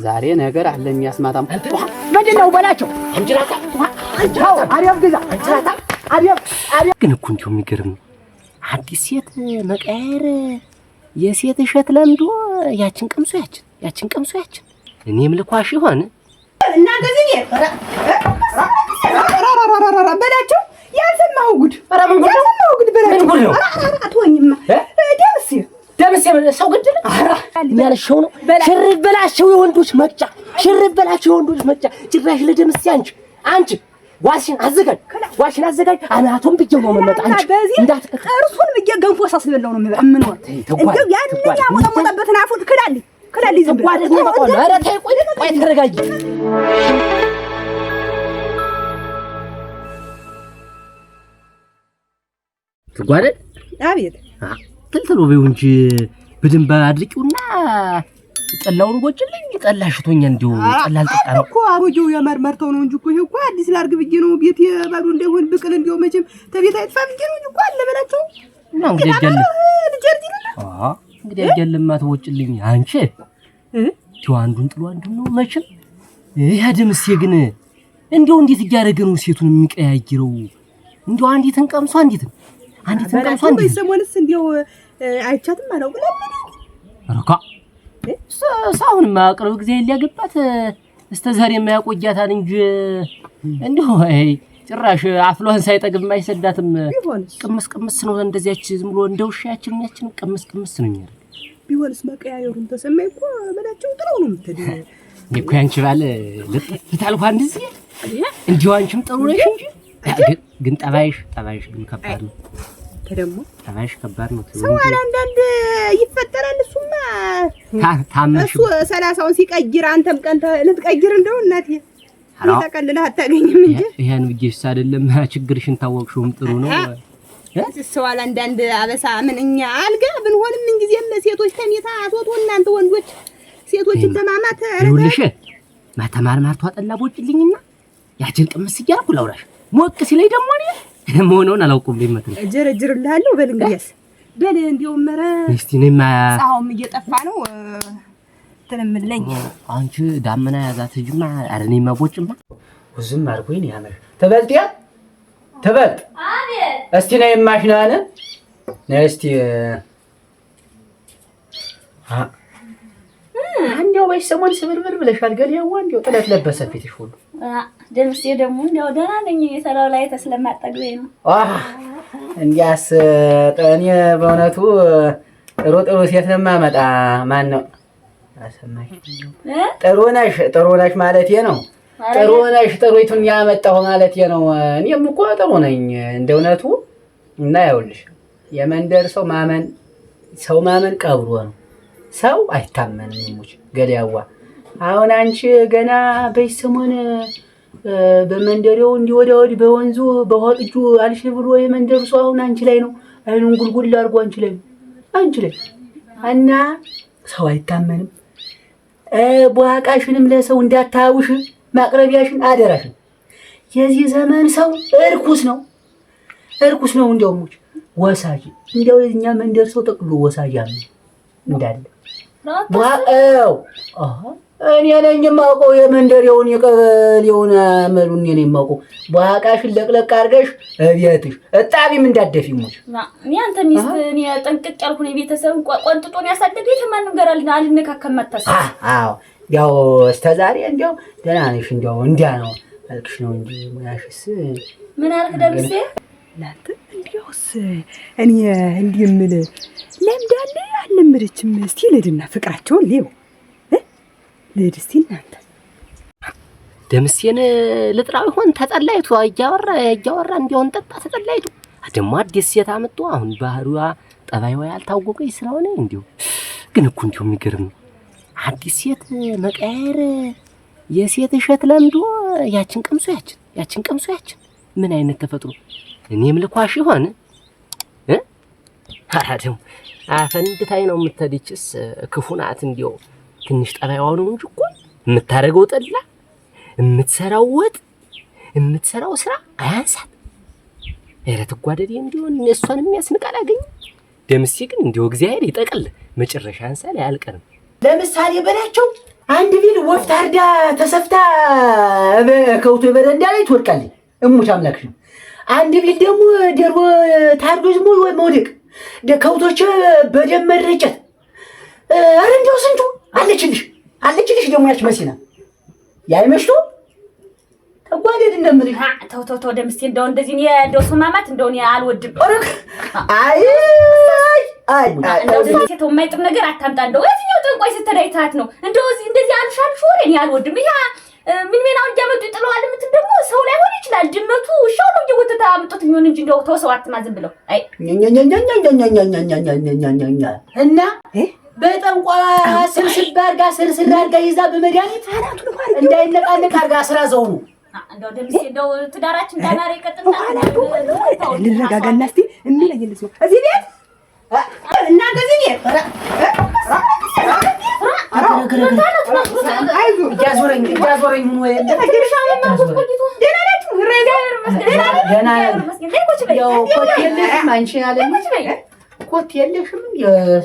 ዛሬ ነገር አለ የሚያስማታም ምንድነው በላቸው እንጅራታ አንቻው አሪያም ግዛ አንቻታ አሪያም ግን እኮ እንደው የሚገርም አዲስ ሴት መቀየር የሴት እሸት ለምዶ ያችን ቀምሶ እኔም ልኳሽ ይሆን እናንተ ዝም በላቸው ያልሰማው ጉድ በላቸው አትወኝማ ደምስ ሰው ገደለ ያለሽው ነው ሽርበላቸው የወንዶች መቅጫ ጭራሽ ለደምስ አንቺ ዋሽን አዘጋጅ አናቱን ብዬው ነው መመጣ አንቺ እንዳትከተ እርሱን ብዬ ገንፎ ሳስበላው ነው የምኖር እንደው ያን ያሞጣሞጣበትን አፉን ክላሊ ዝም ብሎ ጓደኛ በቆሎ ኧረ ተይ ቆይ ተረጋጊ ትጓደል አቤት ትልትሎ በይው እንጂ በደንብ አድርቂውና ጠላውን ጎጭልኝ ጠላሽቶኛ እንዲው ጠላል ጠጣ ነው እኮ አሮጆው ያማርማርተው ነው እንጂ እኮ ይሄ እኮ አዲስ ላርግ ብዬ ነው ቤት የባሉ እንደሆን ብቅል እንዲው መቼም ተቤት አይጥፋ ብዬ ነው እኮ አለ በላቸው እና እንግዲህ አይደለም አትወጭልኝ አንቺ ቲው አንዱን ጥሎ አንዱን ነው መቼም ይሄ ደምሴ ግን እንዲው እንዴት እያደረገ ነው ሴቱን የሚቀያይረው እንዲው አንዲትን ቀምሶ አንዲትን በሰሞንስ እንዲው አይቻትም አላውቅ ረካ ሳውን ማቅረብ ጊዜ ሊያገባት እስከ ዛሬ የማያቆያታን እንጂ እንዲሁ ጭራሽ አፍሏን ሳይጠግብ ማይሰዳትም ቅምስ ነው እንደዚያች ዝም ብሎ እንደውሻችን ቅምስ ነው የሚያደርግ ቢሆንስ መቀያየሩን ተሰማይ እኮ በላቸው ጥለው ነው የምትደው እኮ ያንቺ ባለ ለጥፍታል እንኳን እንደዚህ እንዲሁ አንቺም ጥሩ ነሽ እንጂ ግን ጠባይሽ ግን ከባድ ነው ተደሞ ጠባይሽ ከባድ ነው ሰው አንዳንድ ይፈጠራል እሱማ ታመሽ እሱ 30ውን ሲቀይር አንተም ቀንተ ልትቀይር እንደው እናቴ ተቀልለህ አታገኝም እንጂ ይሄን ወጌሽ አይደለም ችግርሽን ታወቅሽውም ጥሩ ነው ሰው አንዳንድ አበሳ ምንኛ አልጋ ብንሆንም ምን ጊዜም ሴቶች ተሜታ አትወጡ እናንተ ወንዶች ሴቶችን ተማማተ ይኸውልሽ ማተማር ተዋጠላ ቦጭልኝና ያችን ቅምስ እያልኩ ላውራሽ ሞቅ ሲለኝ ደግሞ እኔ መሆኑን አላውቅም ቢመጥን እጀረጅርልሃለሁ በል እንግዲያስ በል እንዲው መረ እስቲ ነማ ጻውም እየጠፋ ነው ተለምለኝ አንቺ ዳመና ያዛት ጅማ አረኔ ማቦጭማ ውዝም አርጎኝ ያመር ተበልጥ አቤት እስቲ ነይ ማሽናነ ነይ እስቲ አንዴው በሰሞን ስብርብር ብለሻል ገሊያው አንዴው ጥለት ለበሰ ፊትሽ ሁሉ ደምሴ ደግሞ እንደው ደህና ነኝ የሰራው ላይ ተስለማጠግበኝ ነው እንዲያስ እኔ በእውነቱ ጥሩ ሴት ነው ማመጣ ማን ነው አሰማሽ ጥሩ ነሽ ማለቴ ነው ጥሩይቱን ያመጣው ማለቴ ነው እኔም እኮ ጥሩ ነኝ እንደውነቱ እና ያውልሽ የመንደር ሰው ማመን ቀብሮ ነው ሰው አይታመንም ሙጭ ገሊያዋ አሁን አንቺ ገና በሰሞን በመንደሬው እንዲወዳወድ በወንዙ በሆጥጁ አልሽ ብሎ የመንደሩ ሰው አሁን አንቺ ላይ ነው አይኑን ጉልጉል አድርጎ አንቺ ላይ እና ሰው አይታመንም ቧቃሽንም ለሰው እንዳታውሽ ማቅረቢያሽን አደራሽን የዚህ ዘመን ሰው እርኩስ ነው እንደው ሙጭ ወሳጅ እንደው የኛ መንደር ሰው ተቅሎ ወሳጅ አለ እንዳለ እኔ ነኝ የማውቀው የመንደሬውን የቀበሌውን አመሉን እኔ ነኝ የማውቀው ቧቃሽን ለቅለቅ አድርገሽ እቤትሽ እጣቢም እንዳደፊሙሽ እኔ አንተ ሚስት እኔ ጠንቅቅ ያልኩ ነው ቤተሰብ ቆንጥጦን ያሳደገኝ ማንም ጋር አልነካከም መጣስ አዎ ያው እስከዛሬ እንደው ደህና ነሽ እንደው እንዲያ ነው አልክሽ ነው እንጂ ሙያሽስ ምን አልክ ደምሴ ላንተ እንዲያውስ እኔ እንዲምል ለምዳለ አልለምደችም እስቲ ለድና ፍቅራቸውን ሌው ለድስቲ እናንተ ደምሴን ልጥራው ይሆን ተጠላይቱ እያወራ እንዲሆን ጠጣ ተጠላይቱ ደግሞ አዲስ ሴት አመጡ አሁን ባህሪዋ ጠባይዋ ያልታወቀ ስለሆነ እንዲሁ ግን እኮ እንዲሁ የሚገርም አዲስ ሴት መቀየር የሴት እሸት ለምዶ ያችን ቀምሶ ምን አይነት ተፈጥሮ እኔም ልኳሽ ይሆን አራደም አፈንድታይ ነው የምትደጭስ ክፉናት እንዲው ትንሽ ጠባይዋ ነው እንጂ እኮ የምታረገው ጠላ የምትሰራው ወጥ የምትሰራው ስራ አያንሳት እረት ጓደዴ እንዲው እሷን የሚያስንቃል አገኝ ደምሴ ግን እንዲው እግዚአብሔር ይጠቅል መጨረሻ አንሳል ያልቀርም ለምሳሌ በላቸው አንድ ቢል ወፍ ታርዳ ተሰፍታ በከውቶ በረንዳ ላይ ትወድቃለች። እሙት አምላክሽ ነው። አንድ ቢል ደግሞ ደርቦ ታርዶ ዝም ብሎ መውደቅ ከውቶች በደም መረጨት። ኧረ እንደው ስንቱ አለችልሽ ደግሞ ያች መሲና ያይመሽቶ ተጓደድ እንደምልሽ ተው ደምስቴ እንደው እንደዚህ እንደው ስማማት እንደው እኔ አልወድም። አይ እንደው ደምስቴ ተው የማይጥም ነገር አታምጣ። እንደው የትኛው ጠንቋይ ስትዳይታት ነው እንደው እንደዚህ አልሻልሽ ወሬ እኔ አልወድም። ይሄ ምን ሜናው እያመጡ ይጥለዋል የምትል ደግሞ ሰው ላይ ሆነ ይችላል። ድመቱ ውሻው ነው እየወተታ አምጡት የሚሆን እንጂ እንደው ተው ሰው አትማዝም ብለው አይ እና በጠንቋ ስርስብ አድርጋ ስርስር አድርጋ ይዛ በመድኃኒት እንዳይነቃነቅ አድርጋ ስራ ዘው ነው። እንደው ደምሴ እንደው ትዳራችን ዳናሪ ቀጥታ ልረጋጋና እስቲ እንለየልስ ነው እዚህ ቤት እናንተ እዚህ ቤት እያዞረኝ ወይ አንቺ ያለኝ ኮት የለሽም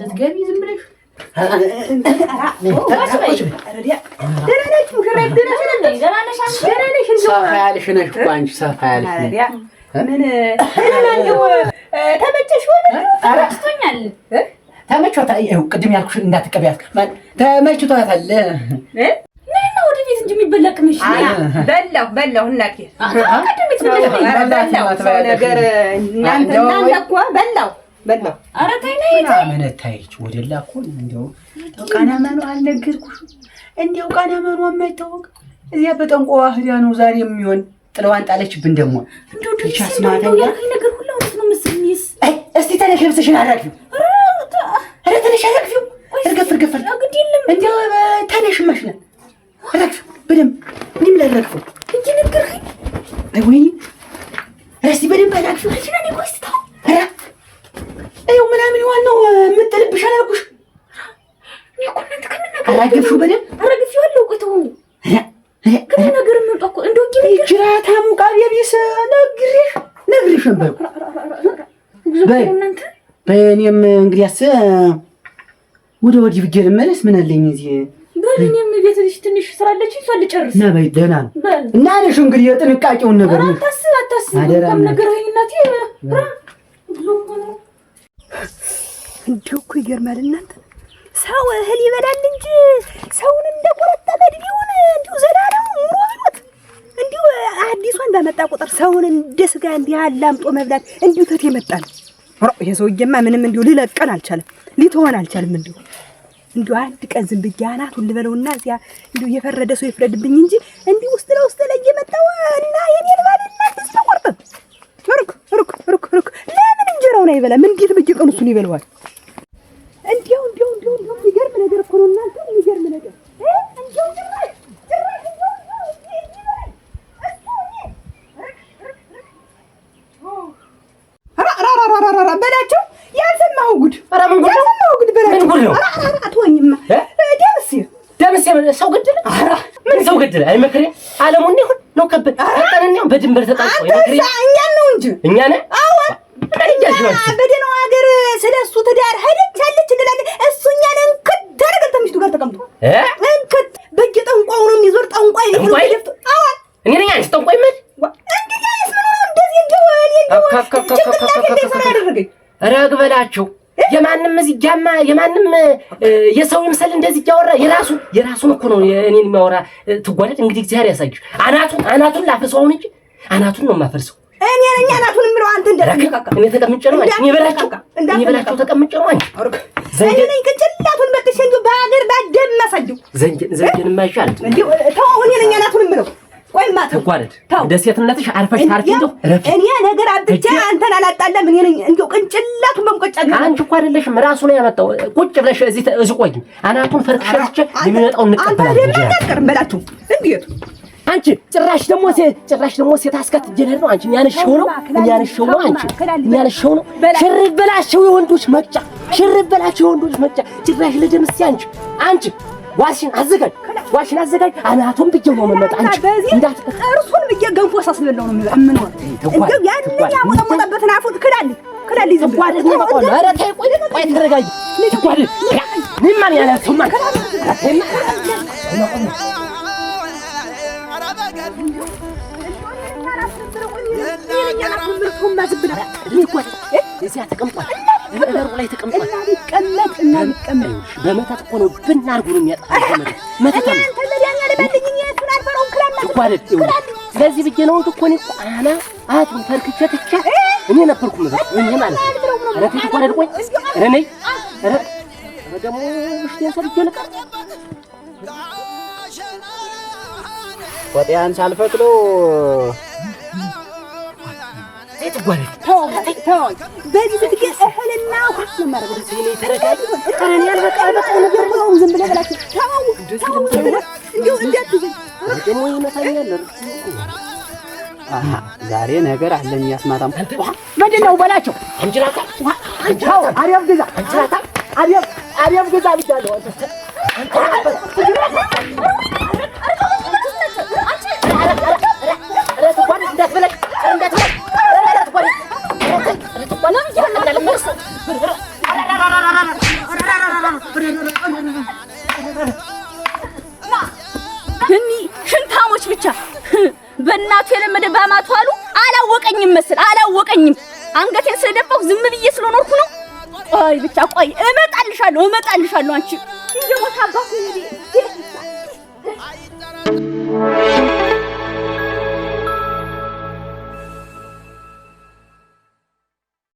ስትገቢ ዝም ብለሽ ሰፋ ያልሽ ነሽ እኮ አንቺ ሰፋ ያልሽ ተመችቶኛል። ይኸው ቅድም ያልኩሽን እንዳትቀበያት ተመችቶታል። ወደ ቤት እንጂ የሚበለቅምሽ በላሁ እናቴ ነገር እናንተ እኮ በላሁ ኧረ ተይ ነይ መነታይች ወደላ እኮ እንደው ቃና ማኑ አልነገርኩሽም። እንደው ቃና ማኑ የማይታወቅ እዚያ በጠንቋ ህዲያ ነው ዛሬ የሚሆን ጥለዋን ጣለችብን። ደግሞ እንደው ደስማተኛ ነገር ሁሉ ነው መስሚስ እስቲ ተነሽ ልብስሽን አራግፊው። ኧረ ተነሽ አራግፊው። እርገፍ እንደው ተነሽ ማሽነ አራግፊው በደምብ እኔም ላራግፈው እንጂ ነገርኩኝ። አይ ወይኔ እስቲ በደምብ አራግፊው። እሺ ነኝ ቆይ እስቲ ኧረ አይው ምናምን ዋናው የምትልብሽ አላልኩሽ? አራግፊው በደምብ አራግፊው አለው። ቆይ ተው ግን ነገር ምን እኮ እንደው ጅራታ ሙቃብ የቢስ ነግሬሽ ነበር። በእኔም እንግዲያስ ወደ ወዲህ ብዬሽ ልመለስ። ምን አለኝ እዚህ በእኔም ቤት ልጅ ትንሽ ስራ አለችኝ። እሷ ልጨርስ እና በይ ደህና ነው እና ነሽ እንግዲህ የጥንቃቄውን ነገር ነው። አታስብ ነገር እናቴ እንዲሁ እኮ ይገርማል እናንተ። ሰው እህል ይበላል እንጂ ሰውን እንደቆረጠመ እድሜውን እንዲሁ ዘላለም ኑሮ ቢሉት እንዲሁ አዲሷን ባመጣ ቁጥር ሰውን እንደ ስጋ እንዲህ አላምጦ መብላት እንዲሁ ተት የመጣ ነው። ይሄ ሰውዬማ ምንም እንዲሁ ሊለቀን አልቻለም፣ ሊተወን አልቻለም። እንዲሁ አንድ ቀን ዝም ብዬ አናቱን ልበለውና እዚያ እንዲሁ የፈረደ ሰው ይፍረድብኝ እንጂ እንዲሁ ውስጥ ለውስጥ ላይ የመጣው እና የኔን ባልና እንደዚህ ተቆርጠም ሩክ ለምን እንጀራውን አይበላም? እንዴት በየቀኑ እሱን ይበላዋል? እንዲያው የሚገርም ነገር እኮ ነው እናንተ፣ የሚገርም ነገር እንዲያው ጭራሽ በላቸው ያልሰማኸው ጉድ። ኧረ ምን ጉድ በላቸው። ምን ጉድ ነው? አትወኝማ ደምሴ ሰው ገደለ። ምን ሰው ገደለ? አይ መከሬ አለሙን ይሁን ነው ከበደ አጣነኛው በድንበር ተጣጣው ይመከሬ እኛን ነው እንጂ እኛ ነን። አዎ በደህናው ሀገር ስለሱ ትዳር ሄደች አለች እንላለን። እሱ እኛን እንክት ታደርገን ተምሽቱ ጋር ተቀምጦ እንክት በየጠንቋው ነው የሚዞር ጠንቋይ ነው ይደፍጥ። አዎ እኔ ነኝ አንቺ ጠንቋይ ምን እንግዲያስ ምን ነው እንደዚህ እንደው እኔ ረግ በላቸው። የማንም እዚያማ የማንም የሰው ይምሰል እንደዚህ ያወራ የራሱን እኮ ነው እኔን የሚያወራ። ትጓደድ እንግዲህ እግዚአብሔር ያሳይሽ። አናቱን ላፈሰው እንጂ አናቱን ነው የማፈርሰው። እኔ ነኝ አናቱን ምለው አንተ እንደረከካ እኔ ተቀምጬ ነው አንቺ እኔ በላቸው ተቀምጬ ነው አንቺ እኔ ነኝ ቅንጭላቱን በጥሽ እንደው በአገር ባደም ማሳደው ዘንጀን ማይሻል እንዴ ተው። እኔ ነኝ አናቱን ምለው ቆይማ ተጓደድ ደሴትነትሽ አርፈሽ ታርቂ እንደው እኔ ነገር አብቻ አንተን አላጣለም። እኔ ነኝ እንደው ቅንጭላቱን በመቆጫ አንቺ እኮ አይደለሽም ራሱ ነው ያመጣው። ቁጭ ብለሽ እዚህ ቆይ አናቱን ፈርክሸሽ የሚመጣውን እንቀበላለን እንጂ አንተ በላችሁ እንዴት አንቺ ጭራሽ ደግሞ ሴት አስከትጀለህ ነው አንቺ ያነሽው ነው አንቺ ያነሽው ነው። ሽርበላቸው የወንዶች መቅጫ ጭራሽ ለደምስ አንቺ ዋሽን አዘጋጅ አናቱን ብዬ ነው መመጣ አንቺ እንዳት እርሱን ብዬ ገንፎ ሳስበላው ነው የሚያምነው እንደው ያን ያሞጣበትን አፉን ክዳል ዝም ብሎ ነው በቃ። ኧረ ተይ ቆይ ተረጋጊ። ትጓደድ ምን ማን ያላሰማ እዚያ ተቀምጧል። እበሩ ላይ ተቀምጧል። እና ቢቀመጥ በመተት እኮ ነው ብናርጉ ነው የሚያጠፋው። መተት ነው ስለዚህ ብዬ ነው እኮ እኔ ቋና አቱን ተርክቼ ትቼ እኔ ነበርኩ ማለት እኔ ማለት ነው። ኧረ ተይ ተቆረጥ ቆይ ኧረ ነይ ኧረ ደግሞ ውሽጤን ሰርቼ ልቀር ወጤያን ሳልፈቅለው ተው በዚህ ብትገኝ እህልና ውሃ ነው የማደርገው። እኔ ተረጋጊ ኧረ እኔ አልበቃ ነገር ነው ዝም ብለህ በላቸው። እንዲሁ እንዳትዘኝ ደግሞ ይመታኛል። ዛሬ ነገር አለ የሚያስማታም ምንድን ነው በላቸው። አንጅራታ አንቻው አሪያም ግዛ አንቻታ አሪያም ግዛ ብቻለሁ። ሽንታሞች ብቻ በእናቱ የለመደ በአማቱ አሉ። አላወቀኝም መስል አላወቀኝም። አንገቴን ስለደፋሁ ዝም ብዬ ስለኖርኩ ነው። ቆይ ብቻ ቆይ እመጣልሻለሁ። አንቺ እንደው ታባኩ